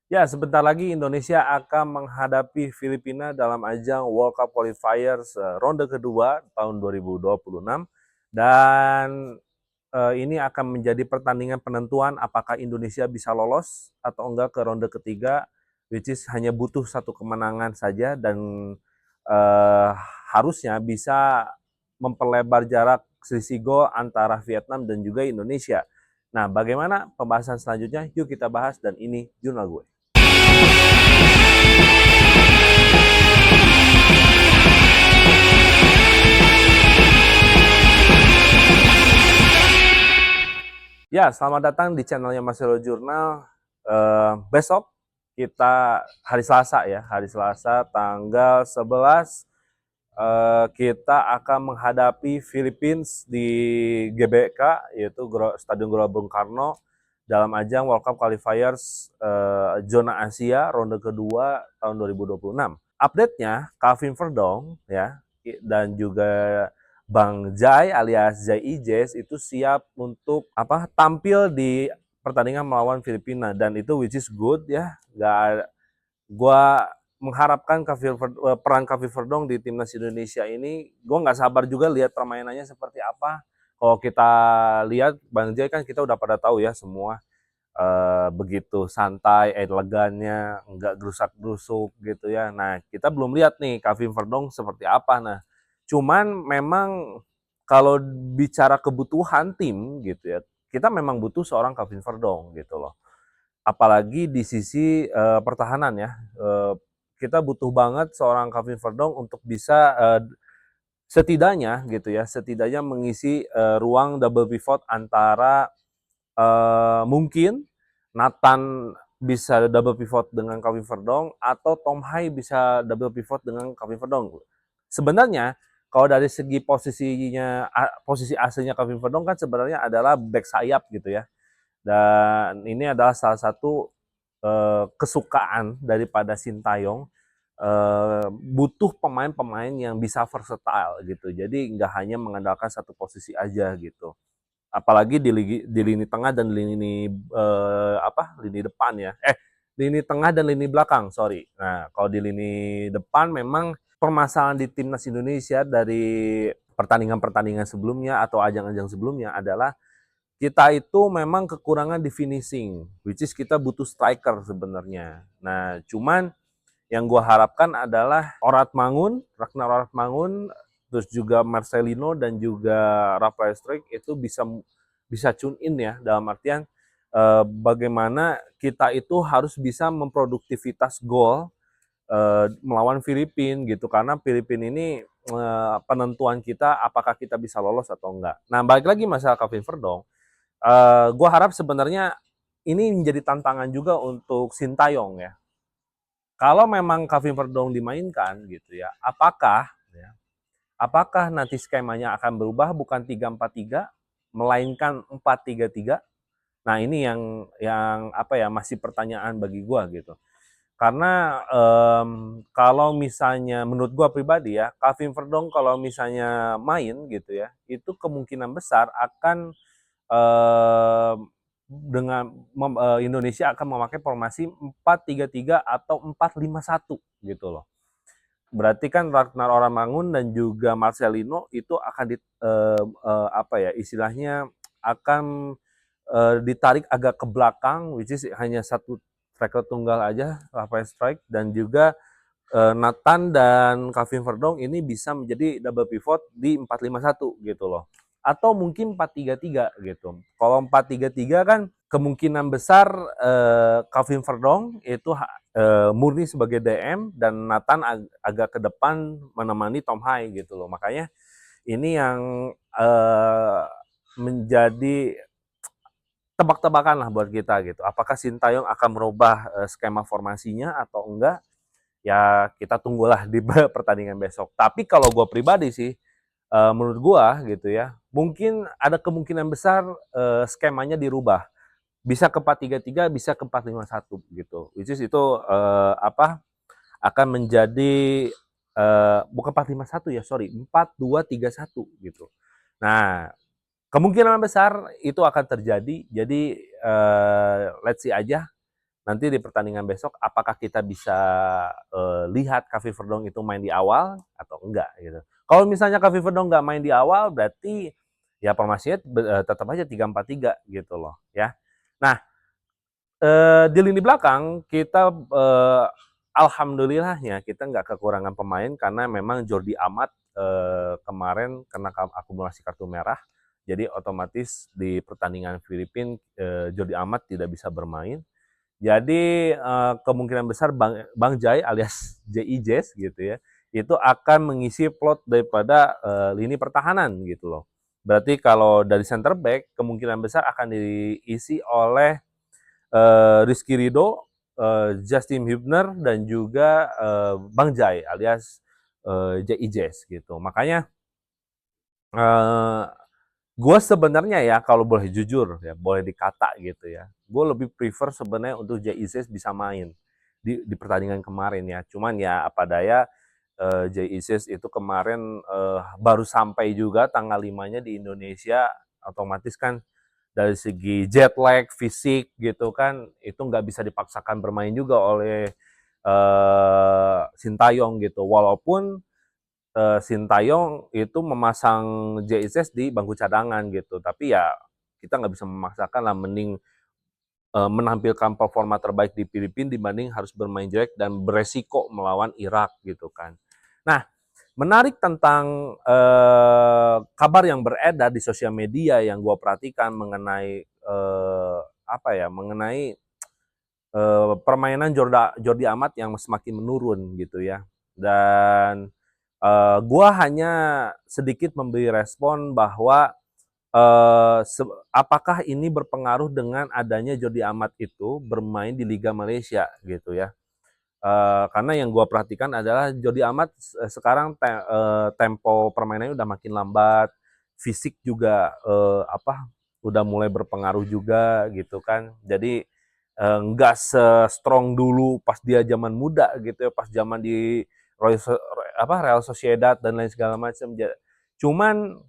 Ya, sebentar lagi Indonesia akan menghadapi Filipina dalam ajang World Cup Qualifiers ronde kedua tahun 2026 dan ini akan menjadi pertandingan penentuan apakah Indonesia bisa lolos atau enggak ke ronde ketiga, which is hanya butuh satu kemenangan saja dan uh, harusnya bisa memperlebar jarak selisih gol antara Vietnam dan juga Indonesia. Nah, bagaimana pembahasan selanjutnya? Yuk kita bahas dan ini jurnal gue. Ya, selamat datang di channelnya Marcelo Jurnal. Besok kita hari Selasa ya, hari Selasa tanggal 11 kita akan menghadapi Philippines di GBK yaitu Stadion Gelora Bung Karno dalam ajang World Cup Qualifiers zona Asia ronde kedua tahun 2026. Update-nya Calvin Verdong ya dan juga Bang Jai alias Jai Ijes itu siap untuk tampil di pertandingan melawan Filipina dan itu which is good ya. Gua mengharapkan peran Kavir Verdong di timnas Indonesia ini, gue nggak sabar juga lihat permainannya seperti apa. Kalau kita lihat Bang Jai kan kita udah pada tahu ya semua begitu santai, elegannya, nggak gerusak-gerusuk gitu ya. Nah, kita belum lihat nih Kavin Verdong seperti apa. Nah, cuman memang kalau bicara kebutuhan tim gitu ya, kita memang butuh seorang Kavin Verdong gitu loh. Apalagi di sisi pertahanan ya. Kita butuh banget seorang Kavin Verdong untuk bisa setidaknya gitu ya, setidaknya mengisi ruang double pivot antara mungkin Nathan bisa double pivot dengan Kavin Verdong atau Tom Hai bisa double pivot dengan Kavin Verdong. Sebenarnya kalau dari segi posisi aslinya Kavin Verdong kan sebenarnya adalah back sayap gitu ya. Dan ini adalah salah satu kesukaan daripada Sintayong, butuh pemain-pemain yang bisa versatile gitu. Jadi nggak hanya mengandalkan satu posisi aja gitu. Apalagi di lini tengah dan lini depan ya. Lini tengah dan lini belakang, sorry. Nah, kalau di lini depan memang permasalahan di timnas Indonesia dari pertandingan-pertandingan sebelumnya atau ajang-ajang sebelumnya adalah kita itu memang kekurangan di finishing, which is kita butuh striker sebenarnya. Nah, cuman yang gue harapkan adalah Ragnar Oratmangun, terus juga Marcelino dan juga Rafael Struijk itu bisa tune in ya dalam artian bagaimana kita itu harus bisa memproduktivitas gol melawan Filipina gitu karena Filipina ini penentuan kita apakah kita bisa lolos atau enggak. Nah, balik lagi masalah Kevin Verdong, gue harap sebenarnya ini menjadi tantangan juga untuk Sintayong ya. Kalau memang Kevin Verdong dimainkan gitu ya, apakah nanti skemanya akan berubah bukan 3-4-3 melainkan 4-3-3? Nah, ini yang apa ya masih pertanyaan bagi gue gitu. Karena kalau misalnya menurut gue pribadi ya, Kevin Verdong kalau misalnya main gitu ya, itu kemungkinan besar akan dengan Indonesia akan memakai formasi 4-3-3 atau 4-5-1 gitu loh. Berarti kan Ragnar Oramangun dan juga Marcelino itu akan apa ya istilahnya akan ditarik agak ke belakang, which is hanya satu striker tunggal aja, Rafael Strike dan juga Nathan dan Kevin Verdong ini bisa menjadi double pivot di 4-5-1 gitu loh. Atau mungkin 4-3-3 gitu. Kalau 4-3-3 kan kemungkinan besar Kevin Verdong itu murni sebagai DM dan Nathan agak ke depan menemani Tom Hai gitu loh. Makanya ini yang menjadi tebak-tebakan lah buat kita gitu. Apakah Sintayong akan merubah skema formasinya atau enggak? Ya kita tunggulah di pertandingan besok. Tapi kalau gue pribadi sih, menurut gue gitu ya, mungkin ada kemungkinan besar skemanya dirubah. Bisa ke 4-3-3, bisa ke 4-5-1 gitu. Which is itu akan menjadi bukan 4-5-1 ya, sorry, 4-2-3-1 gitu. Nah, kemungkinan besar itu akan terjadi. Jadi let's see aja nanti di pertandingan besok apakah kita bisa lihat Kaveh Verdonk itu main di awal atau enggak gitu. Kalau misalnya Kaveh Verdonk nggak main di awal, berarti ya formasinya tetap aja 3-4-3 gitu loh ya. Nah, di lini belakang kita alhamdulillahnya kita nggak kekurangan pemain karena memang Jordi Amat kemarin kena akumulasi kartu merah, jadi otomatis di pertandingan Filipina Jordi Amat tidak bisa bermain. Jadi kemungkinan besar Bang Jai alias J.I. Jazz gitu ya, itu akan mengisi plot daripada lini pertahanan gitu loh. Berarti kalau dari center back kemungkinan besar akan diisi oleh Rizky Ridho, Justin Hubner dan juga Bang Jai alias J.I. Jazz gitu. Makanya gue sebenarnya ya kalau boleh jujur ya, boleh dikata gitu ya, gue lebih prefer sebenarnya untuk J.I.Z bisa main di pertandingan kemarin ya. Cuman ya apa daya, J.I.Z itu kemarin baru sampai juga tanggal 5-nya di Indonesia, otomatis kan dari segi jet lag, fisik gitu kan, itu nggak bisa dipaksakan bermain juga oleh Sintayong gitu. Walaupun Sintayong itu memasang JSS di bangku cadangan gitu. Tapi ya kita nggak bisa memaksakan lah, mending menampilkan performa terbaik di Filipina dibanding harus bermain jelek dan beresiko melawan Irak gitu kan. Nah, menarik tentang kabar yang beredar di sosial media yang gue perhatikan mengenai apa ya, mengenai permainan Jordi Amat yang semakin menurun gitu ya. Dan gue hanya sedikit memberi respon bahwa apakah ini berpengaruh dengan adanya Jordi Amat itu bermain di Liga Malaysia gitu ya. Karena yang gue perhatikan adalah Jordi Amat sekarang tempo permainannya udah makin lambat, fisik juga udah mulai berpengaruh juga gitu kan. Jadi nggak se-strong dulu pas dia zaman muda gitu ya, pas zaman di Real Sociedad dan lain segala macam. Cuman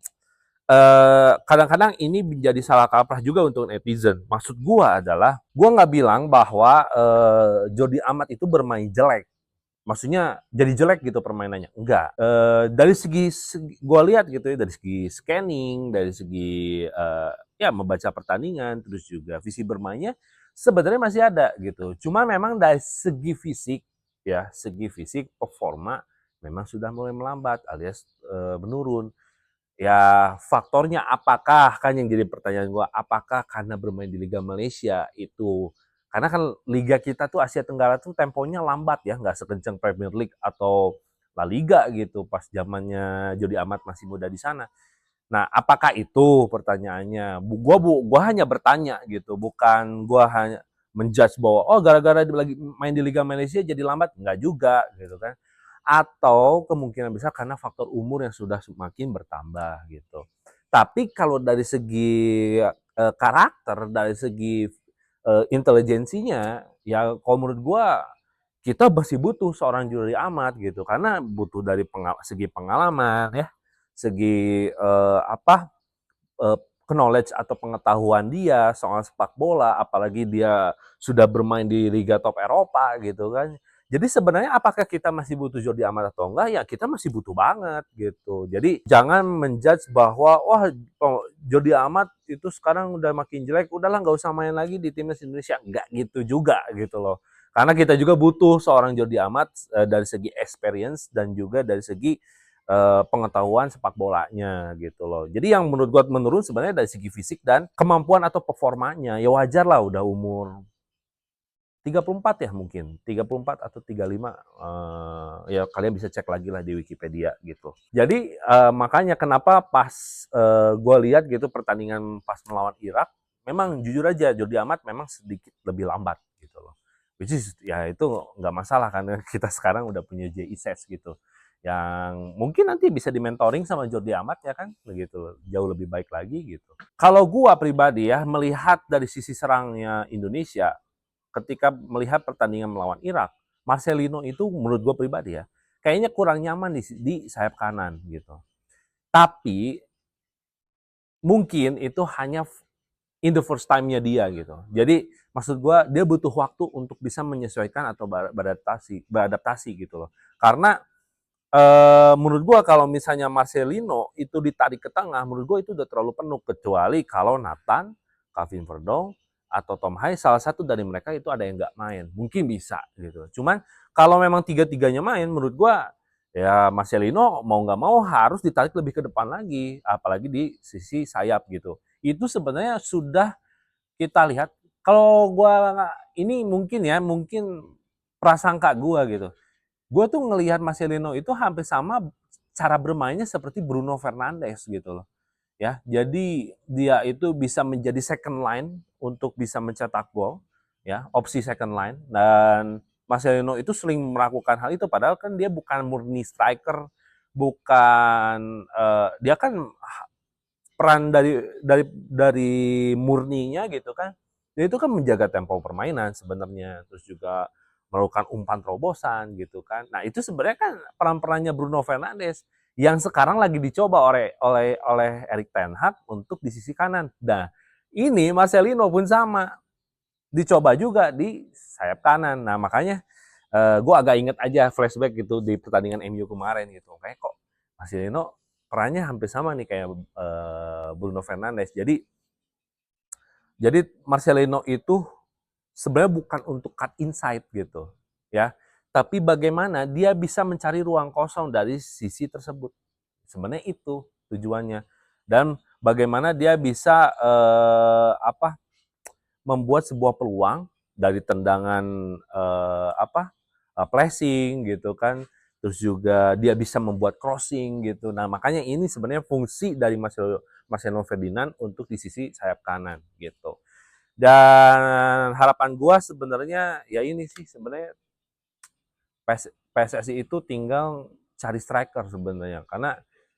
kadang-kadang ini menjadi salah kaprah juga untuk netizen. Maksud gua adalah, gua nggak bilang bahwa Jordi Amat itu bermain jelek. Maksudnya jadi jelek gitu permainannya. Enggak. Dari segi gua lihat gitu ya, dari segi scanning, dari segi ya membaca pertandingan, terus juga visi bermainnya sebenarnya masih ada gitu. Cuma memang dari segi fisik ya, segi fisik performa memang sudah mulai melambat alias menurun. Ya faktornya apakah, kan yang jadi pertanyaan gue, apakah karena bermain di Liga Malaysia itu, karena kan Liga kita tuh Asia Tenggara tuh temponya lambat ya, nggak sekencang Premier League atau La Liga gitu pas zamannya Jordi Amat masih muda di sana. Nah apakah itu pertanyaannya? Gua hanya bertanya gitu, bukan gua hanya menjudge bahwa oh gara-gara lagi main di Liga Malaysia jadi lambat, nggak juga gitu kan. Atau kemungkinan besar karena faktor umur yang sudah semakin bertambah gitu. Tapi kalau dari segi karakter, dari segi intelijensinya, ya kalau menurut gua kita masih butuh seorang Jordi Amat gitu, karena butuh dari segi pengalaman ya, segi knowledge atau pengetahuan dia soal sepak bola, apalagi dia sudah bermain di liga top Eropa gitu kan. Jadi sebenarnya apakah kita masih butuh Jordi Amat atau enggak? Ya kita masih butuh banget gitu. Jadi jangan menjudge bahwa wah Jordi Amat itu sekarang udah makin jelek, udahlah nggak usah main lagi di timnas Indonesia. Enggak gitu juga gitu loh. Karena kita juga butuh seorang Jordi Amat dari segi experience dan juga dari segi pengetahuan sepak bolanya gitu loh. Jadi yang menurut gue menurun sebenarnya dari segi fisik dan kemampuan atau performanya. Ya wajar lah udah umur 34 ya mungkin, 34 atau 35, ya kalian bisa cek lagi lah di Wikipedia gitu. Jadi makanya kenapa pas gue lihat gitu pertandingan pas melawan Irak, memang jujur aja Jordi Amat memang sedikit lebih lambat gitu loh. Which is ya itu nggak masalah karena kita sekarang udah punya JISS gitu, yang mungkin nanti bisa di-mentoring sama Jordi Amat ya kan, begitu jauh lebih baik lagi gitu. Kalau gua pribadi ya melihat dari sisi serangnya Indonesia, ketika melihat pertandingan melawan Irak, Marcelino itu menurut gue pribadi ya, kayaknya kurang nyaman di sayap kanan gitu. Tapi mungkin itu hanya in the first time-nya dia gitu. Jadi maksud gue dia butuh waktu untuk bisa menyesuaikan atau beradaptasi gitu loh. Karena menurut gue kalau misalnya Marcelino itu ditarik ke tengah, menurut gue itu udah terlalu penuh, kecuali kalau Nathan, Calvin Verdong, atau Tom Hay salah satu dari mereka itu ada yang nggak main, mungkin bisa gitu. Cuman kalau memang tiga-tiganya main, menurut gue ya Marcelino mau nggak mau harus ditarik lebih ke depan lagi, apalagi di sisi sayap gitu. Itu sebenarnya sudah kita lihat. Kalau gue ini mungkin ya, mungkin prasangka gue gitu. Gue tuh ngelihat Marcelino itu hampir sama cara bermainnya seperti Bruno Fernandes gitu loh. Ya, jadi dia itu bisa menjadi second line untuk bisa mencetak gol, ya, opsi second line, dan Marcelino itu sering melakukan hal itu padahal kan dia bukan murni striker, bukan dia kan peran dari murninya gitu kan. Dia itu kan menjaga tempo permainan sebenarnya, terus juga melakukan umpan terobosan gitu kan. Nah, itu sebenarnya kan peran-perannya Bruno Fernandes yang sekarang lagi dicoba oleh Erik ten Hag untuk di sisi kanan. Nah, ini Marcelino pun sama, dicoba juga di sayap kanan. Nah, makanya gue agak inget aja flashback gitu di pertandingan MU kemarin gitu. Kayak kok Marcelino perannya hampir sama nih kayak Bruno Fernandes. Jadi Marcelino itu sebenarnya bukan untuk cut inside gitu, ya. Tapi bagaimana dia bisa mencari ruang kosong dari sisi tersebut. Sebenarnya itu tujuannya. Dan bagaimana dia bisa membuat sebuah peluang dari tendangan flashing gitu kan, terus juga dia bisa membuat crossing gitu. Nah, makanya ini sebenarnya fungsi dari Marcelo Ferdinand untuk di sisi sayap kanan gitu. Dan harapan gua sebenarnya ya ini sih sebenarnya PSSI itu tinggal cari striker sebenarnya, karena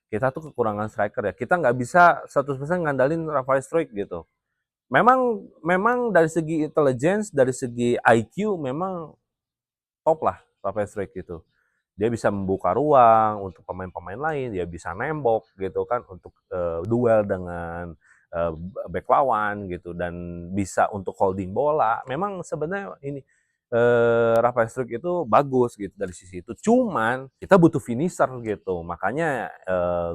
kita tuh kekurangan striker ya. Kita nggak bisa 100% ngandalin Rafael Struijk gitu. Memang dari segi intelligence, dari segi IQ memang top lah Rafael Struijk itu. Dia bisa membuka ruang untuk pemain-pemain lain, dia bisa nembok gitu kan untuk duel dengan back lawan gitu dan bisa untuk holding bola. Memang sebenarnya ini Rafael Struijk itu bagus gitu dari sisi itu. Cuman kita butuh finisher gitu. Makanya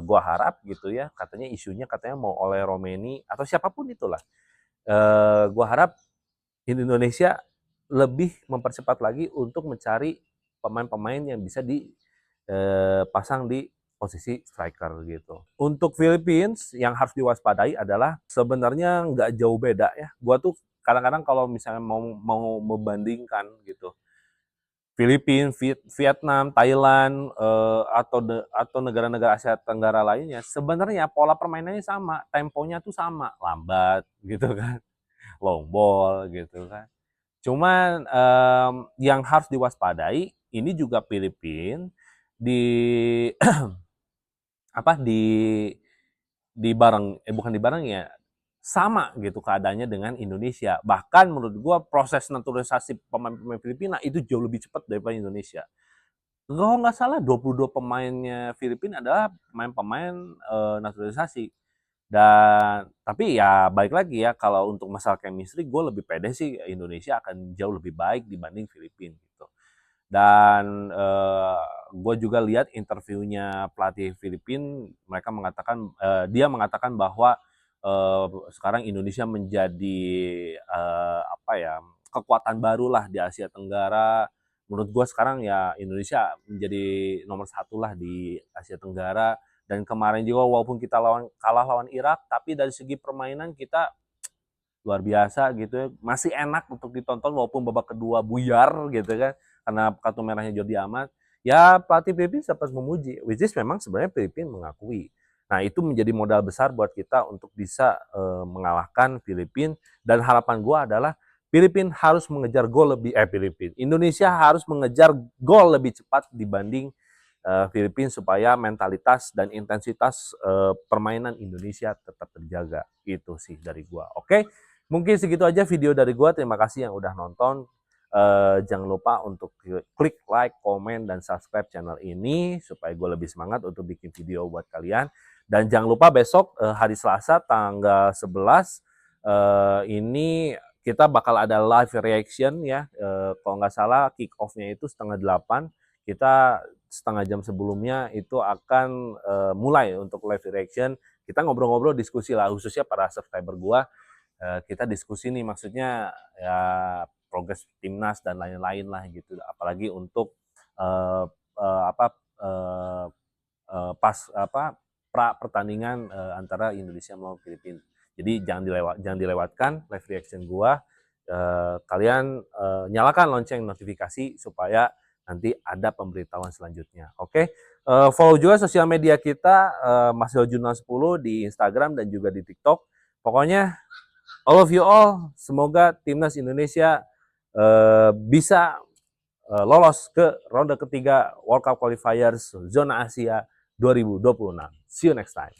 gua harap gitu ya, katanya isunya katanya mau oleh Romeni atau siapapun itulah. Gua harap Indonesia lebih mempercepat lagi untuk mencari pemain-pemain yang bisa dipasang di posisi striker gitu. Untuk Philippines yang harus diwaspadai adalah sebenarnya nggak jauh beda ya. Gua tuh kadang-kadang kalau misalnya mau membandingkan gitu, Filipina, Vietnam, Thailand, atau negara-negara Asia Tenggara lainnya, sebenarnya pola permainannya sama, temponya tuh sama, lambat gitu kan, long ball gitu kan. Cuman yang harus diwaspadai ini juga Filipina di apa di bareng bukan di bareng ya, sama gitu keadaannya dengan Indonesia. Bahkan menurut gua proses naturalisasi pemain-pemain Filipina itu jauh lebih cepat daripada Indonesia. Kalau nggak salah 22 pemainnya Filipina adalah pemain-pemain naturalisasi. Dan tapi ya balik lagi ya, kalau untuk masalah chemistry gue lebih pede sih Indonesia akan jauh lebih baik dibanding Filipina gitu. Dan gue juga lihat interviewnya pelatih Filipina, mereka mengatakan dia mengatakan bahwa sekarang Indonesia menjadi apa ya, kekuatan baru lah di Asia Tenggara. Menurut gue sekarang ya Indonesia menjadi nomor satu lah di Asia Tenggara. Dan kemarin juga walaupun kita kalah lawan Irak, tapi dari segi permainan kita luar biasa gitu ya. Masih enak untuk ditonton walaupun babak kedua buyar gitu kan karena kartu merahnya Jordi Amat. Ya pelatih Filipina sempat memuji, which is memang sebenarnya Filipina mengakui. Nah itu menjadi modal besar buat kita untuk bisa mengalahkan Filipina, dan harapan gue adalah Filipina harus mengejar gol lebih Indonesia harus mengejar gol lebih cepat dibanding Filipina supaya mentalitas dan intensitas permainan Indonesia tetap terjaga. Itu sih dari gua. Oke, mungkin segitu aja video dari gua. Terima kasih yang udah nonton. Jangan lupa untuk klik like, komen, dan subscribe channel ini supaya gue lebih semangat untuk bikin video buat kalian. Dan jangan lupa besok hari Selasa tanggal 11 Ini kita bakal ada live reaction ya. Kalau nggak salah kick off-nya itu 7:30. Kita setengah jam sebelumnya itu akan mulai untuk live reaction. Kita ngobrol-ngobrol, diskusi lah, khususnya para subscriber gua. Kita diskusi nih, maksudnya ya progres timnas dan lain-lain lah gitu. Apalagi untuk eh, eh, apa eh, pas pra pertandingan antara Indonesia melawan Filipina. Jadi jangan dilewatkan live reaction gua. Kalian nyalakan lonceng notifikasi supaya nanti ada pemberitahuan selanjutnya. Oke, follow juga sosial media kita Masih Jurnal 10 di Instagram dan juga di TikTok. Pokoknya all of you all, semoga timnas Indonesia bisa lolos ke ronde ketiga World Cup Qualifiers zona Asia 2026. See you next time.